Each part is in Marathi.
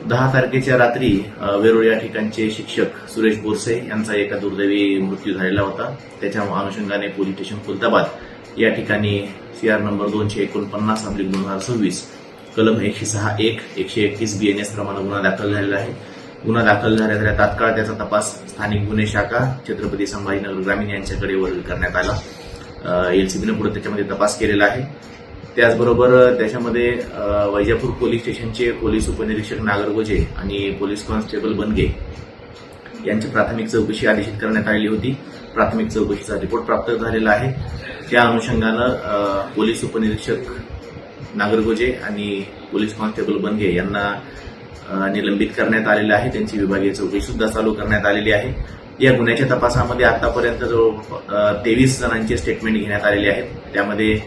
10 तारखेच्या रात्री वेरूळ या ठिकाणचे शिक्षक सुरेश बोरसे यांचा एका दुर्दैवी मृत्यू झालेला होता। त्याच्या अनुषंगाने पोलीस स्टेशन खुलताबाद या ठिकाणी CR नंबर 249/2026 कलम 106(1) 131 BNS प्रमाणे गुन्हा दाखल झालेला आहे। गुन्हा दाखल झाल्याच्या तात्काळ त्याचा तपास स्थानिक गुन्हे शाखा छत्रपती संभाजीनगर ग्रामीण यांच्याकडे वर्ग करण्यात आला। LCBने पुढे त्याच्यामध्ये तपास केलेला आहे। त्याचबरोबर त्याच्यामध्ये वैजापूर पोलीस स्टेशनचे पोलीस उपनिरीक्षक नागरगोजे आणि पोलीस कॉन्स्टेबल बनगे यांची प्राथमिक चौकशी आदेशित करण्यात आलेली होती। प्राथमिक चौकशीचा रिपोर्ट प्राप्त झालेला आहे। त्या अनुषंगानं पोलीस उपनिरीक्षक नागरगोजे आणि पोलीस कॉन्स्टेबल बनगे यांना निलंबित करण्यात आलेलं आहे। त्यांची विभागीय चौकशी सुद्धा चालू करण्यात आलेली आहे। या गुन्ह्याच्या तपासामध्ये आतापर्यंत जो 23 जणांचे स्टेटमेंट घेण्यात आलेले आहेत। त्यामध्ये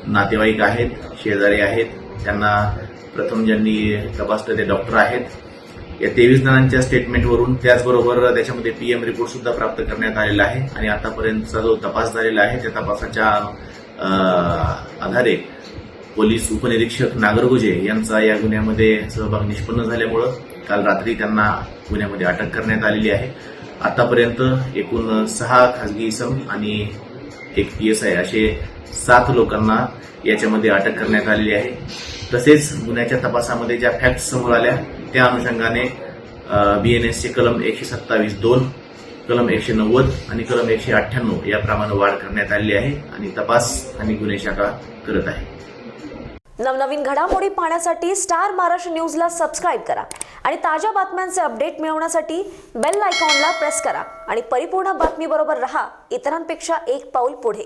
नातेवाईक आहेत, शेजारी आहेत, त्यांना प्रथम ज्यांनी तपासलं ते डॉक्टर आहेत। या 23 जणांच्या स्टेटमेंटवरून त्याचबरोबर त्याच्यामध्ये PM रिपोर्ट सुद्धा प्राप्त करण्यात आलेला आहे आणि आतापर्यंतचा जो तपास झालेला आहे त्या तपासाच्या आधारे पोलीस उपनिरीक्षक नागरगोजे यांचा या गुन्ह्यामध्ये सहभाग निष्पन्न झाल्यामुळे काल रात्री त्यांना गुन्ह्यामध्ये अटक करण्यात आलेली आहे। आतापर्यंत एकूण 6 खासगी इसम आणि 1 PSI असे 7 लोकांना याच्यामध्ये अटक करण्यात आलेली आहे। तसेच गुन्ह्याच्या तपासामध्ये ज्या फॅक्ट्स समोर आल्या त्या अनुषंगाने BNSचे कलम 127(2), कलम 190 आणि कलम 198 याप्रमाणे वाढ करण्यात आलेली आहे आणि तपास आणि गुन्हे शाखा करत आहे। नवनवीन घडामोडी पाहण्यासाठी स्टार महाराष्ट्र न्यूजला सबस्क्राईब करा आणि ताज्या बातम्यांचे अपडेट मिळवण्यासाठी बेल आयकॉनला प्रेस करा आणि परिपूर्ण बातमीबरोबर रहा, इतरांपेक्षा एक पाऊल पुढे।